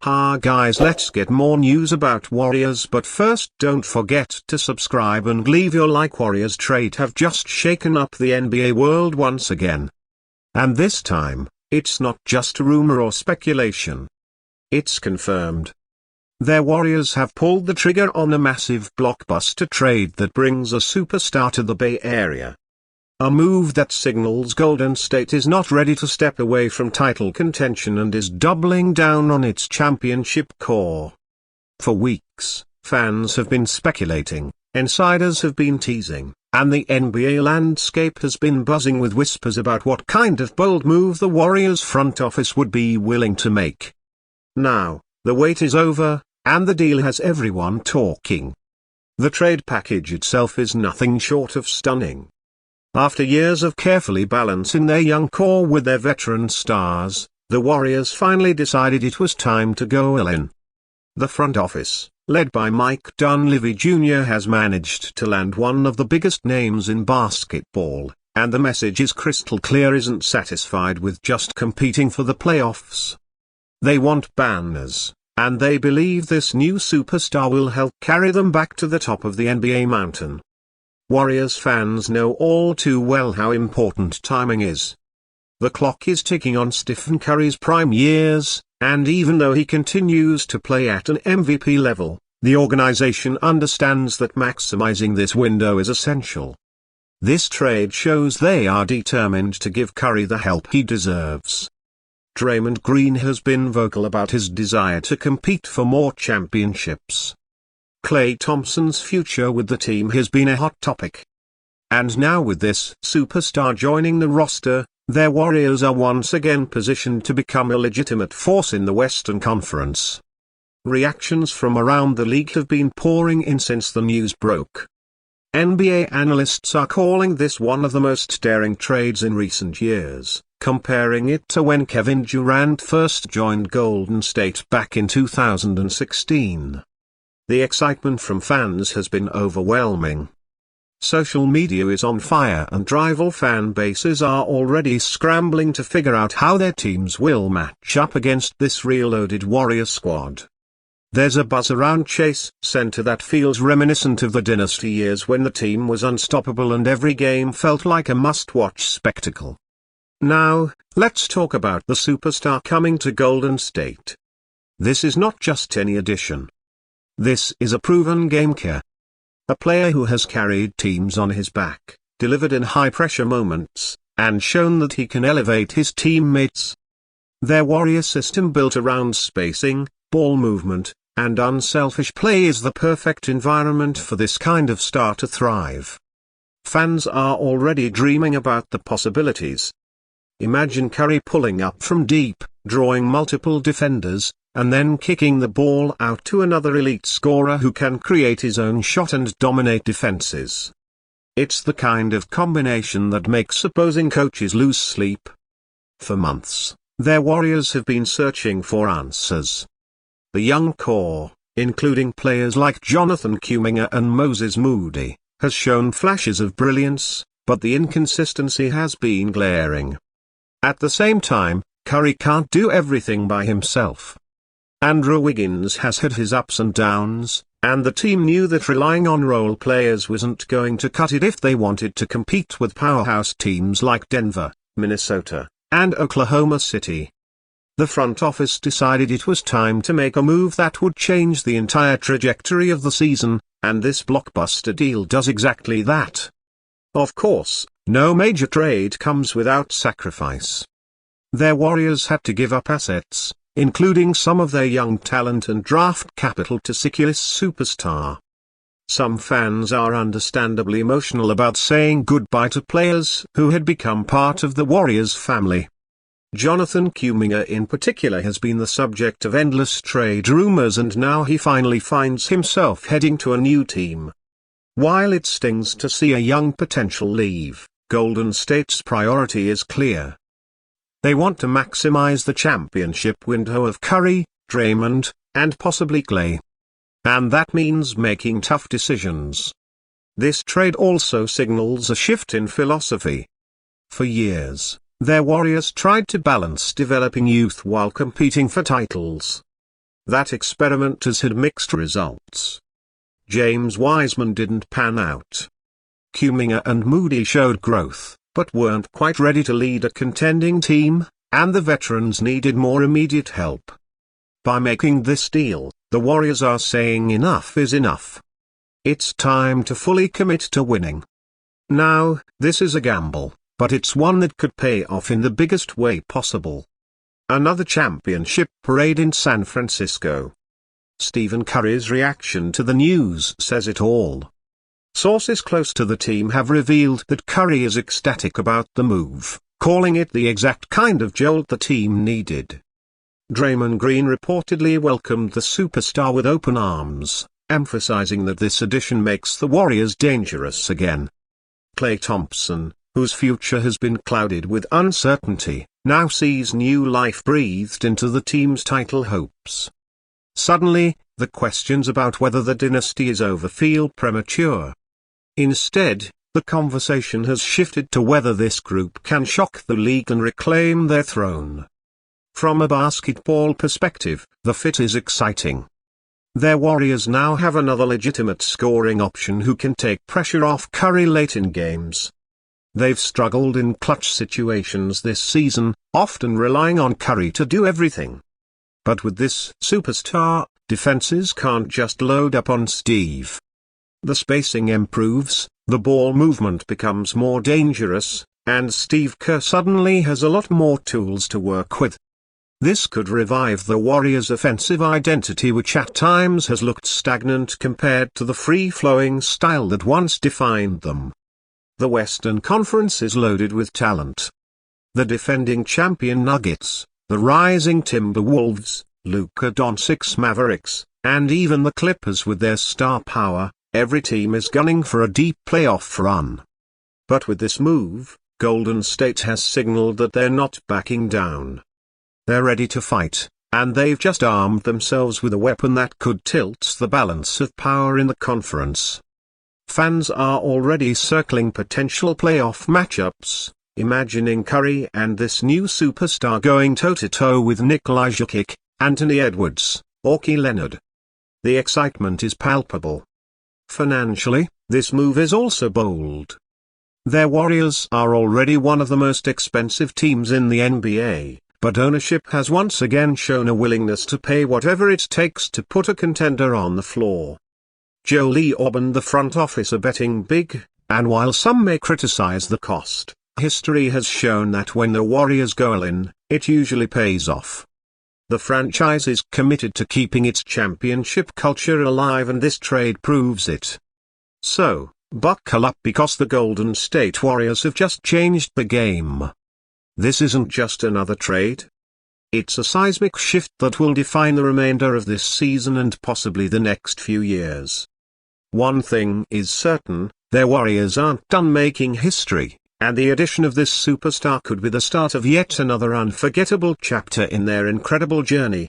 Hi guys, let's get more news about Warriors, but first don't forget to subscribe and leave your like. Warriorstrade have just shaken up the NBA world once again. And this time, it's not just a rumor or speculation. It's confirmed. Their Warriors have pulled the trigger on a massive blockbuster trade that brings a superstar to the Bay Area. A move that signals Golden State is not ready to step away from title contention and is doubling down on its championship core. For weeks, fans have been speculating, insiders have been teasing, and the NBA landscape has been buzzing with whispers about what kind of bold move the Warriors front office would be willing to make. Now, the wait is over, and the deal has everyone talking. The trade package itself is nothing short of stunning. After years of carefully balancing their young core with their veteran stars, the Warriors finally decided it was time to go all in. The front office, led by Mike Dunleavy Jr., has managed to land one of the biggest names in basketball, and the message is crystal clear: isn't satisfied with just competing for the playoffs. They want banners, and they believe this new superstar will help carry them back to the top of the NBA mountain. Warriors fans know all too well how important timing is. The clock is ticking on Stephen Curry's prime years, and even though he continues to play at an MVP level, the organization understands that maximizing this window is essential. This trade shows they are determined to give Curry the help he deserves. Draymond Green has been vocal about his desire to compete for more championships. Klay Thompson's future with the team has been a hot topic. And now with this superstar joining the roster, their Warriors are once again positioned to become a legitimate force in the Western Conference. Reactions from around the league have been pouring in since the news broke. NBA analysts are calling this one of the most daring trades in recent years, comparing it to when Kevin Durant first joined Golden State back in 2016. The excitement from fans has been overwhelming. Social media is on fire and rival fan bases are already scrambling to figure out how their teams will match up against this reloaded Warrior squad. There's a buzz around Chase Center that feels reminiscent of the dynasty years when the team was unstoppable and every game felt like a must-watch spectacle. Now, let's talk about the superstar coming to Golden State. This is not just any addition. This is a proven game-care. A player who has carried teams on his back, delivered in high-pressure moments, and shown that he can elevate his teammates. Their Warrior system built around spacing, ball movement, and unselfish play is the perfect environment for this kind of star to thrive. Fans are already dreaming about the possibilities. Imagine Curry pulling up from deep, drawing multiple defenders, and then kicking the ball out to another elite scorer who can create his own shot and dominate defenses. It's the kind of combination that makes opposing coaches lose sleep. For months, their Warriors have been searching for answers. The young core, including players like Jonathan Kuminga and Moses Moody, has shown flashes of brilliance, but the inconsistency has been glaring. At the same time, Curry can't do everything by himself. Andrew Wiggins has had his ups and downs, and the team knew that relying on role players wasn't going to cut it if they wanted to compete with powerhouse teams like Denver, Minnesota, and Oklahoma City. The front office decided it was time to make a move that would change the entire trajectory of the season, and this blockbuster deal does exactly that. Of course, no major trade comes without sacrifice. Their Warriors had to give up assets, including some of their young talent and draft capital, to secure this superstar. Some fans are understandably emotional about saying goodbye to players who had become part of the Warriors family. Jonathan Kuminga in particular has been the subject of endless trade rumors, and now he finally finds himself heading to a new team. While it stings to see a young potential leave, Golden State's priority is clear. They want to maximize the championship window of Curry, Draymond, and possibly Klay. And that means making tough decisions. This trade also signals a shift in philosophy. For years, their Warriors tried to balance developing youth while competing for titles. that experimenters had mixed results. James Wiseman didn't pan out. Kuminger and Moody showed growth, but weren't quite ready to lead a contending team, and the veterans needed more immediate help. By making this deal, the Warriors are saying enough is enough. It's time to fully commit to winning. Now, this is a gamble, but it's one that could pay off in the biggest way possible. Another championship parade in San Francisco. Stephen Curry's reaction to the news says it all. Sources close to the team have revealed that Curry is ecstatic about the move, calling it the exact kind of jolt the team needed. Draymond Green reportedly welcomed the superstar with open arms, emphasizing that this addition makes the Warriors dangerous again. Klay Thompson, whose future has been clouded with uncertainty, now sees new life breathed into the team's title hopes. Suddenly, the questions about whether the dynasty is over feel premature. Instead, the conversation has shifted to whether this group can shock the league and reclaim their throne. From a basketball perspective, the fit is exciting. Their Warriors now have another legitimate scoring option who can take pressure off Curry late in games. They've struggled in clutch situations this season, often relying on Curry to do everything. But with this superstar, defenses can't just load up on Steve. The spacing improves, the ball movement becomes more dangerous, and Steve Kerr suddenly has a lot more tools to work with. This could revive the Warriors' offensive identity, which at times has looked stagnant compared to the free-flowing style that once defined them. The Western Conference is loaded with talent. The defending champion Nuggets, the rising Timberwolves, Luka Doncic's Mavericks, and even the Clippers with their star power, every team is gunning for a deep playoff run. But with this move, Golden State has signaled that they're not backing down. They're ready to fight, and they've just armed themselves with a weapon that could tilt the balance of power in the conference. Fans are already circling potential playoff matchups, imagining Curry and this new superstar going toe-to-toe with Nikola Jokic, Anthony Edwards, or Kawhi Leonard. The excitement is palpable. Financially, this move is also bold. Their Warriors are already one of the most expensive teams in the NBA, but ownership has once again shown a willingness to pay whatever it takes to put a contender on the floor. Joe Leob and the front office are betting big, and while some may criticize the cost, history has shown that when the Warriors go all in, it usually pays off. The franchise is committed to keeping its championship culture alive, and this trade proves it. So, buckle up, because the Golden State Warriors have just changed the game. This isn't just another trade. It's a seismic shift that will define the remainder of this season and possibly the next few years. One thing is certain, their Warriors aren't done making history, and the addition of this superstar could be the start of yet another unforgettable chapter in their incredible journey.